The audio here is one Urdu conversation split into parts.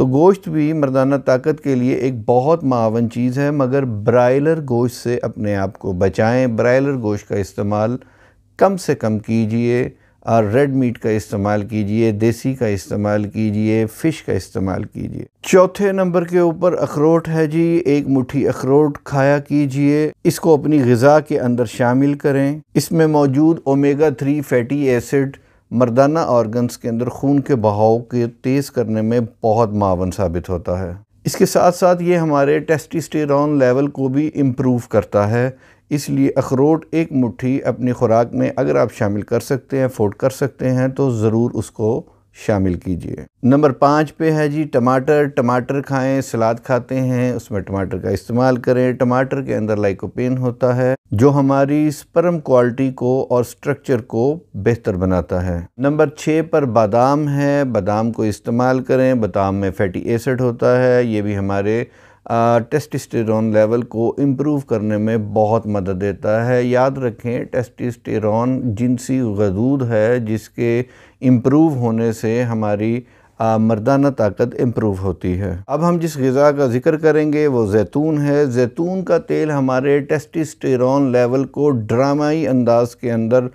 تو گوشت بھی مردانہ طاقت کے لیے ایک بہت معاون چیز ہے، مگر برائلر گوشت سے اپنے آپ کو بچائیں۔ برائلر گوشت کا استعمال کم سے کم کیجئے اور ریڈ میٹ کا استعمال کیجئے، دیسی کا استعمال کیجئے، فش کا استعمال کیجئے۔ چوتھے نمبر کے اوپر اخروٹ ہے جی، ایک مٹھی اخروٹ کھایا کیجئے، اس کو اپنی غذا کے اندر شامل کریں۔ اس میں موجود اومیگا 3 فیٹی ایسڈ مردانہ آرگنز کے اندر خون کے بہاؤ کے تیز کرنے میں بہت معاون ثابت ہوتا ہے۔ اس کے ساتھ ساتھ یہ ہمارے ٹیسٹوسٹیرون لیول کو بھی امپروو کرتا ہے، اس لیے اخروٹ ایک مٹھی اپنی خوراک میں اگر آپ شامل کر سکتے ہیں، افورڈ کر سکتے ہیں تو ضرور اس کو شامل کیجئے۔ نمبر 5 پہ ہے جی ٹماٹر۔ ٹماٹر کھائیں، سلاد کھاتے ہیں اس میں ٹماٹر کا استعمال کریں۔ ٹماٹر کے اندر لائکوپین ہوتا ہے جو ہماری سپرم کوالٹی کو اور سٹرکچر کو بہتر بناتا ہے۔ نمبر 6 پر بادام ہے، بادام کو استعمال کریں، بادام میں فیٹی ایسڈ ہوتا ہے، یہ بھی ہمارے ٹیسٹوسٹیرون لیول کو امپروو کرنے میں بہت مدد دیتا ہے۔ یاد رکھیں ٹیسٹوسٹیرون جنسی غدود ہے جس کے امپروو ہونے سے ہماری مردانہ طاقت امپروو ہوتی ہے۔ اب ہم جس غذا کا ذکر کریں گے وہ زیتون ہے۔ زیتون کا تیل ہمارے ٹیسٹوسٹیرون لیول کو ڈرامائی انداز کے اندر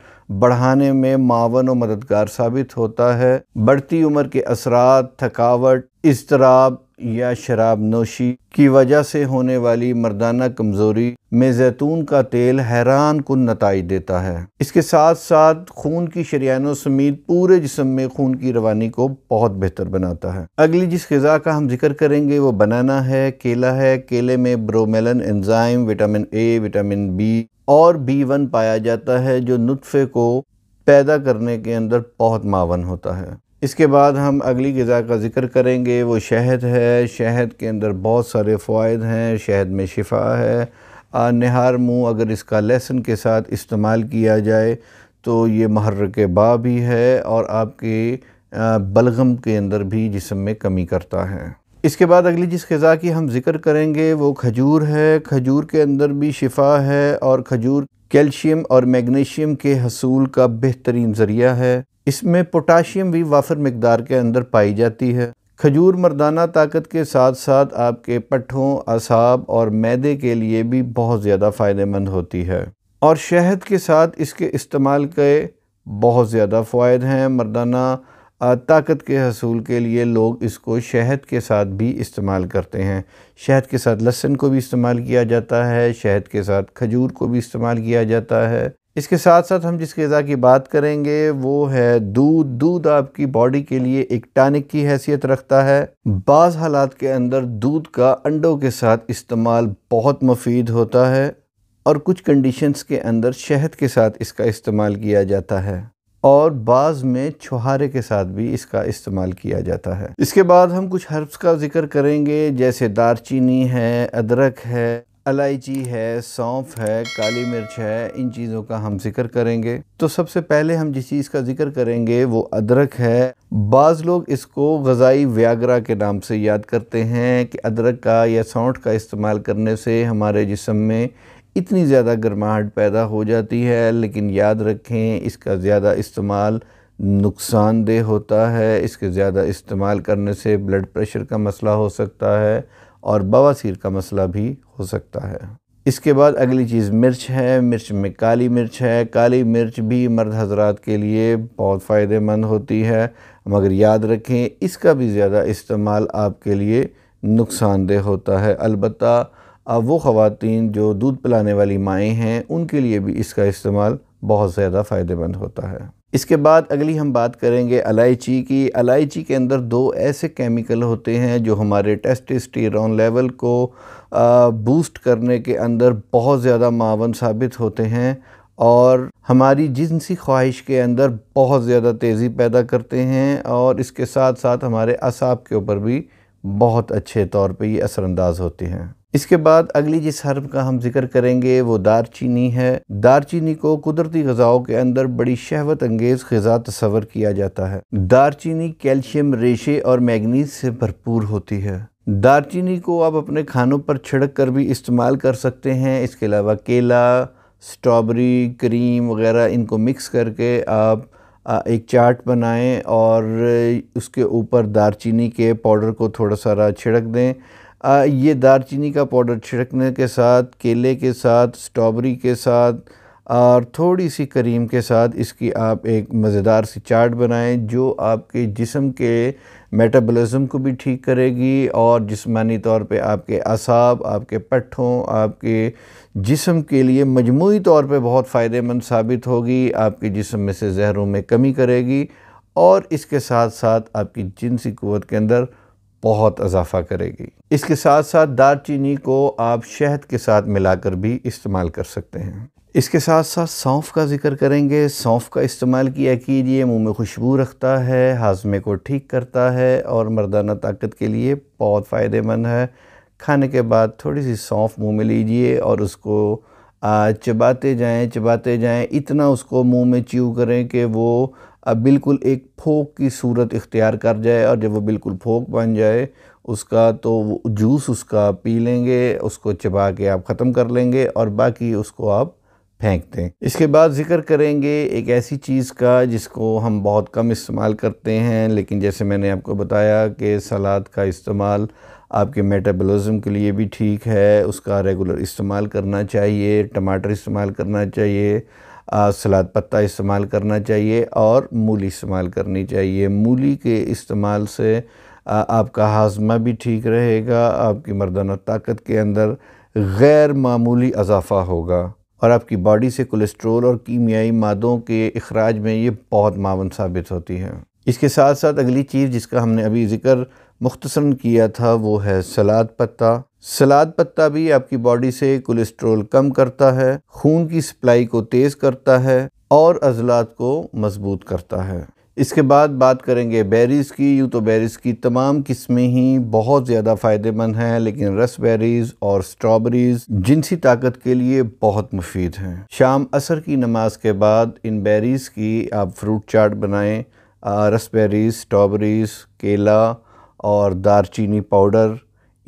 بڑھانے میں معاون و مددگار ثابت ہوتا ہے۔ بڑھتی عمر کے اثرات، تھکاوٹ، اضطراب یا شراب نوشی کی وجہ سے ہونے والی مردانہ کمزوری میں زیتون کا تیل حیران کن نتائج دیتا ہے۔ اس کے ساتھ ساتھ خون کی شریانوں سمیت پورے جسم میں خون کی روانی کو بہت بہتر بناتا ہے۔ اگلی جس غذا کا ہم ذکر کریں گے وہ بنانا ہے، کیلا ہے۔ کیلے میں bromelain enzyme, vitamin A, vitamin B اور B1 پایا جاتا ہے جو نطفے کو پیدا کرنے کے اندر بہت معاون ہوتا ہے۔ اس کے بعد ہم اگلی غذا کا ذکر کریں گے وہ شہد ہے۔ شہد کے اندر بہت سارے فوائد ہیں، شہد میں شفا ہے۔ نہار منہ اگر اس کا لہسن کے ساتھ استعمال کیا جائے تو یہ محرک با بھی ہے اور آپ کے بلغم کے اندر بھی جسم میں کمی کرتا ہے۔ اس کے بعد اگلی جس غذا کی ہم ذکر کریں گے وہ کھجور ہے۔ کھجور کے اندر بھی شفا ہے اور کھجور کیلشیم اور میگنیشیم کے حصول کا بہترین ذریعہ ہے۔ اس میں پوٹاشیم بھی وافر مقدار کے اندر پائی جاتی ہے۔ کھجور مردانہ طاقت کے ساتھ ساتھ آپ کے پٹھوں، اعصاب اور معدے کے لیے بھی بہت زیادہ فائدہ مند ہوتی ہے، اور شہد کے ساتھ اس کے استعمال کے بہت زیادہ فوائد ہیں۔ مردانہ طاقت کے حصول کے لیے لوگ اس کو شہد کے ساتھ بھی استعمال کرتے ہیں۔ شہد کے ساتھ لہسن کو بھی استعمال کیا جاتا ہے، شہد کے ساتھ کھجور کو بھی استعمال کیا جاتا ہے۔ اس کے ساتھ ساتھ ہم جس غذا کی بات کریں گے وہ ہے دودھ۔ دودھ آپ کی باڈی کے لیے ایک ٹانک کی حیثیت رکھتا ہے۔ بعض حالات کے اندر دودھ کا انڈوں کے ساتھ استعمال بہت مفید ہوتا ہے اور کچھ کنڈیشنز کے اندر شہد کے ساتھ اس کا استعمال کیا جاتا ہے، اور بعض میں چھہارے کے ساتھ بھی اس کا استعمال کیا جاتا ہے۔ اس کے بعد ہم کچھ ہربس کا ذکر کریں گے جیسے دار چینی ہے، ادرک ہے، الائچی ہے، سونف ہے، کالی مرچ ہے، ان چیزوں کا ہم ذکر کریں گے۔ تو سب سے پہلے ہم جس چیز کا ذکر کریں گے وہ ادرک ہے۔ بعض لوگ اس کو غذائی ویاگرا کے نام سے یاد کرتے ہیں کہ ادرک کا یا سونٹ کا استعمال کرنے سے ہمارے جسم میں اتنی زیادہ گرماہٹ پیدا ہو جاتی ہے، لیکن یاد رکھیں اس کا زیادہ استعمال نقصان دہ ہوتا ہے۔ اس کے زیادہ استعمال کرنے سے بلڈ پریشر کا مسئلہ ہو سکتا ہے اور بواسیر کا مسئلہ بھی ہو سکتا ہے۔ اس کے بعد اگلی چیز مرچ ہے۔ مرچ میں کالی مرچ ہے۔ کالی مرچ بھی مرد حضرات کے لیے بہت فائدہ مند ہوتی ہے، مگر یاد رکھیں اس کا بھی زیادہ استعمال آپ کے لیے نقصان دہ ہوتا ہے۔ البتہ وہ خواتین جو دودھ پلانے والی مائیں ہیں ان کے لیے بھی اس کا استعمال بہت زیادہ فائدہ مند ہوتا ہے۔ اس کے بعد اگلی ہم بات کریں گے الائچی کی۔ الائچی کے اندر 2 ایسے کیمیکل ہوتے ہیں جو ہمارے ٹیسٹوسٹیرون لیول کو بوسٹ کرنے کے اندر بہت زیادہ معاون ثابت ہوتے ہیں اور ہماری جنسی خواہش کے اندر بہت زیادہ تیزی پیدا کرتے ہیں، اور اس کے ساتھ ساتھ ہمارے اعصاب کے اوپر بھی بہت اچھے طور پہ یہ اثر انداز ہوتے ہیں۔ اس کے بعد اگلی جس ہرب کا ہم ذکر کریں گے وہ دار چینی ہے۔ دار چینی کو قدرتی غذاؤں کے اندر بڑی شہوت انگیز غذا تصور کیا جاتا ہے۔ دار چینی کیلشیم، ریشے اور میگنیز سے بھرپور ہوتی ہے۔ دار چینی کو آپ اپنے کھانوں پر چھڑک کر بھی استعمال کر سکتے ہیں۔ اس کے علاوہ کیلا، سٹرابری، کریم وغیرہ ان کو مکس کر کے آپ ایک چارٹ بنائیں اور اس کے اوپر دار چینی کے پاؤڈر کو تھوڑا سا چھڑک دیں۔ یہ دار چینی کا پاؤڈر چھڑکنے کے ساتھ، کیلے کے ساتھ، سٹرابری کے ساتھ اور تھوڑی سی کریم کے ساتھ اس کی آپ ایک مزیدار سی چاٹ بنائیں، جو آپ کے جسم کے میٹابولزم کو بھی ٹھیک کرے گی اور جسمانی طور پہ آپ کے اعصاب، آپ کے پٹھوں، آپ کے جسم کے لیے مجموعی طور پہ بہت فائدہ مند ثابت ہوگی، آپ کے جسم میں سے زہروں میں کمی کرے گی اور اس کے ساتھ ساتھ آپ کی جنسی قوت کے اندر بہت اضافہ کرے گی۔ اس کے ساتھ ساتھ دار چینی کو آپ شہد کے ساتھ ملا کر بھی استعمال کر سکتے ہیں۔ اس کے ساتھ ساتھ سونف کا ذکر کریں گے۔ سونف کا استعمال کیا کیجیے، منہ میں خوشبو رکھتا ہے، ہاضمے کو ٹھیک کرتا ہے اور مردانہ طاقت کے لیے بہت فائدہ مند ہے۔ کھانے کے بعد تھوڑی سی سونف منہ میں لیجیے اور اس کو چباتے جائیں، اتنا اس کو منہ میں چیو کریں کہ وہ بالکل ایک پھوک کی صورت اختیار کر جائے، اور جب وہ بالکل پھوک بن جائے اس کا تو وہ جوس اس کا پی لیں گے، اس کو چبا کے آپ ختم کر لیں گے اور باقی اس کو آپ پھینک دیں۔ اس کے بعد ذکر کریں گے ایک ایسی چیز کا جس کو ہم بہت کم استعمال کرتے ہیں، لیکن جیسے میں نے آپ کو بتایا کہ سلاد کا استعمال آپ کے میٹابولزم کے لیے بھی ٹھیک ہے، اس کا ریگولر استعمال کرنا چاہیے۔ ٹماٹر استعمال کرنا چاہیے، سلاد پتہ استعمال کرنا چاہیے اور مولی استعمال کرنی چاہیے۔ مولی کے استعمال سے آپ کا ہاضمہ بھی ٹھیک رہے گا، آپ کی مردانہ طاقت کے اندر غیر معمولی اضافہ ہوگا اور آپ کی باڈی سے کولیسٹرول اور کیمیائی مادوں کے اخراج میں یہ بہت معاون ثابت ہوتی ہے۔ اس کے ساتھ ساتھ اگلی چیز جس کا ہم نے ابھی ذکر مختصراً کیا تھا وہ ہے سلاد پتہ۔ سلاد پتہ بھی آپ کی باڈی سے کولیسٹرول کم کرتا ہے، خون کی سپلائی کو تیز کرتا ہے اور عضلات کو مضبوط کرتا ہے۔ اس کے بعد بات کریں گے بیریز کی۔ یوں تو بیریز کی تمام قسمیں ہی بہت زیادہ فائدہ مند ہیں، لیکن رس بیریز اور سٹرابریز جنسی طاقت کے لیے بہت مفید ہیں۔ شام عصر کی نماز کے بعد ان بیریز کی آپ فروٹ چاٹ بنائیں۔ رس بیریز، سٹرابریز، کیلا اور دار چینی پاؤڈر،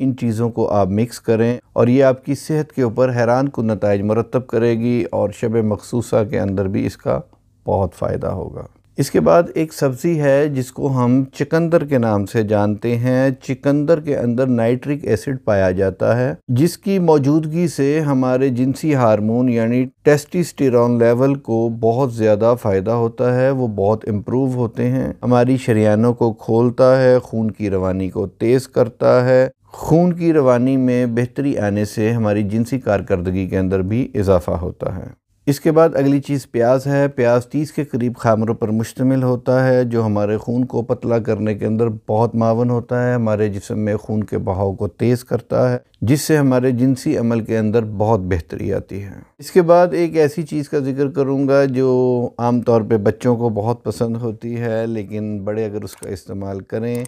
ان چیزوں کو آپ مکس کریں اور یہ آپ کی صحت کے اوپر حیران کن نتائج مرتب کرے گی اور شب مخصوصہ کے اندر بھی اس کا بہت فائدہ ہوگا۔ اس کے بعد ایک سبزی ہے جس کو ہم چقندر کے نام سے جانتے ہیں۔ چقندر کے اندر نائٹرک ایسڈ پایا جاتا ہے، جس کی موجودگی سے ہمارے جنسی ہارمون یعنی ٹیسٹوسٹیرون لیول کو بہت زیادہ فائدہ ہوتا ہے، وہ بہت امپروو ہوتے ہیں، ہماری شریانوں کو کھولتا ہے، خون کی روانی کو تیز کرتا ہے۔ خون کی روانی میں بہتری آنے سے ہماری جنسی کارکردگی کے اندر بھی اضافہ ہوتا ہے۔ اس کے بعد اگلی چیز پیاز ہے۔ پیاز 30 کے قریب خامروں پر مشتمل ہوتا ہے، جو ہمارے خون کو پتلا کرنے کے اندر بہت معاون ہوتا ہے، ہمارے جسم میں خون کے بہاؤ کو تیز کرتا ہے، جس سے ہمارے جنسی عمل کے اندر بہت بہتری آتی ہے۔ اس کے بعد ایک ایسی چیز کا ذکر کروں گا جو عام طور پہ بچوں کو بہت پسند ہوتی ہے، لیکن بڑے اگر اس کا استعمال کریں،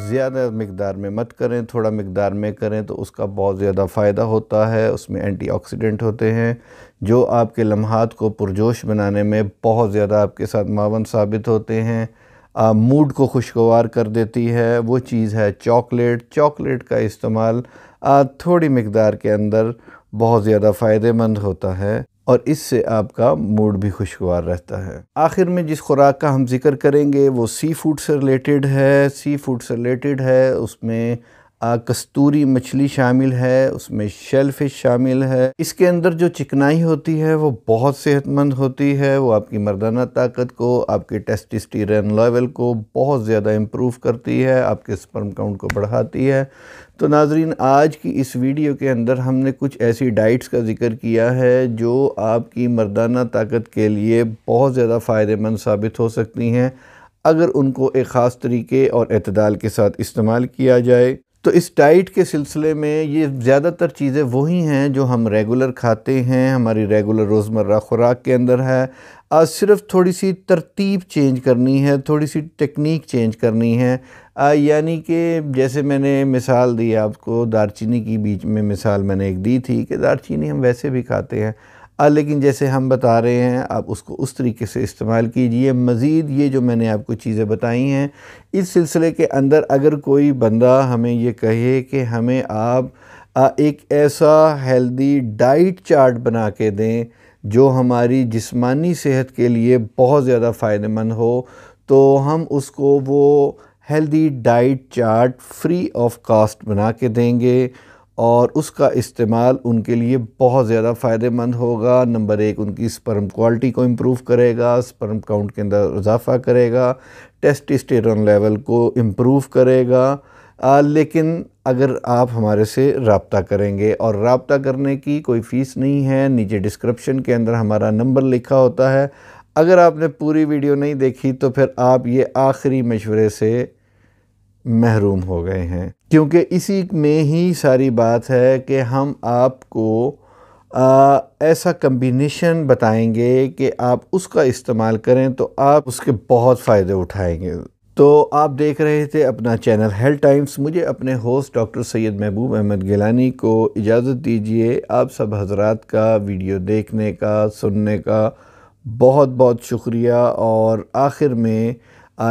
زیادہ مقدار میں مت کریں، تھوڑا مقدار میں کریں تو اس کا بہت زیادہ فائدہ ہوتا ہے۔ اس میں اینٹی آکسیڈنٹ ہوتے ہیں جو آپ کے لمحات کو پرجوش بنانے میں بہت زیادہ آپ کے ساتھ معاون ثابت ہوتے ہیں، موڈ کو خوشگوار کر دیتی ہے۔ وہ چیز ہے چاکلیٹ۔ چاکلیٹ کا استعمال تھوڑی مقدار کے اندر بہت زیادہ فائدہ مند ہوتا ہے اور اس سے آپ کا موڈ بھی خوشگوار رہتا ہے۔ آخر میں جس خوراک کا ہم ذکر کریں گے وہ سی فوڈ سے ریلیٹڈ ہے۔ سی فوڈ سے ریلیٹڈ ہے، اس میں کستوری مچھلی شامل ہے، اس میں شیل فش شامل ہے۔ اس کے اندر جو چکنائی ہوتی ہے وہ بہت صحت مند ہوتی ہے، وہ آپ کی مردانہ طاقت کو، آپ کے ٹیسٹوسٹیرون لیول کو بہت زیادہ امپروو کرتی ہے، آپ کے سپرم کاؤنٹ کو بڑھاتی ہے۔ تو ناظرین، آج کی اس ویڈیو کے اندر ہم نے کچھ ایسی ڈائٹس کا ذکر کیا ہے جو آپ کی مردانہ طاقت کے لیے بہت زیادہ فائدہ مند ثابت ہو سکتی ہیں اگر ان کو ایک خاص طریقے اور اعتدال کے ساتھ استعمال کیا جائے۔ تو اس ڈائٹ کے سلسلے میں یہ زیادہ تر چیزیں وہی ہیں جو ہم ریگولر کھاتے ہیں، ہماری ریگولر روزمرہ خوراک کے اندر ہے، صرف تھوڑی سی ترتیب چینج کرنی ہے، تھوڑی سی ٹیکنیک چینج کرنی ہے۔ یعنی کہ جیسے میں نے مثال دی آپ کو، دار چینی کی بیچ میں مثال میں نے ایک دی تھی کہ دار چینی ہم ویسے بھی کھاتے ہیں، لیکن جیسے ہم بتا رہے ہیں آپ اس کو اس طریقے سے استعمال کیجئے۔ مزید یہ جو میں نے آپ کو چیزیں بتائی ہیں، اس سلسلے کے اندر اگر کوئی بندہ ہمیں یہ کہے کہ ہمیں آپ ایک ایسا ہیلدی ڈائٹ چارٹ بنا کے دیں جو ہماری جسمانی صحت کے لیے بہت زیادہ فائدہ مند ہو، تو ہم اس کو وہ healthy diet chart free of cost بنا کے دیں گے، اور اس کا استعمال ان کے لیے بہت زیادہ فائدہ مند ہوگا۔ نمبر 1، ان کی سپرم کوالٹی کو امپروو کرے گا، سپرم کاؤنٹ کے اندر اضافہ کرے گا، ٹیسٹوسٹیرون لیول کو امپروو کرے گا۔ لیکن اگر آپ ہمارے سے رابطہ کریں گے، اور رابطہ کرنے کی کوئی فیس نہیں ہے، نیچے ڈسکرپشن کے اندر ہمارا نمبر لکھا ہوتا ہے۔ اگر آپ نے پوری ویڈیو نہیں دیکھی تو پھر آپ یہ آخری مشورے سے محروم ہو گئے ہیں، کیونکہ اسی میں ہی ساری بات ہے کہ ہم آپ کو ایسا کمبینیشن بتائیں گے کہ آپ اس کا استعمال کریں تو آپ اس کے بہت فائدے اٹھائیں گے۔ تو آپ دیکھ رہے تھے اپنا چینل ہیلتھ ٹائمز۔ مجھے اپنے ہوسٹ ڈاکٹر سید محبوب احمد گیلانی کو اجازت دیجیے۔ آپ سب حضرات کا ویڈیو دیکھنے کا، سننے کا بہت بہت شکریہ۔ اور آخر میں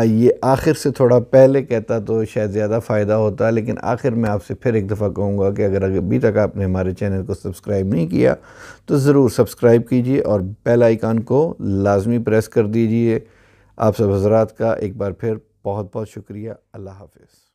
یہ آخر سے تھوڑا پہلے کہتا تو شاید زیادہ فائدہ ہوتا، لیکن آخر میں آپ سے پھر ایک دفعہ کہوں گا کہ اگر ابھی تک آپ نے ہمارے چینل کو سبسکرائب نہیں کیا تو ضرور سبسکرائب کیجیے، اور بیل آئیکن کو لازمی پریس کر دیجیے۔ آپ سب حضرات کا ایک بار پھر بہت بہت شکریہ۔ اللہ حافظ۔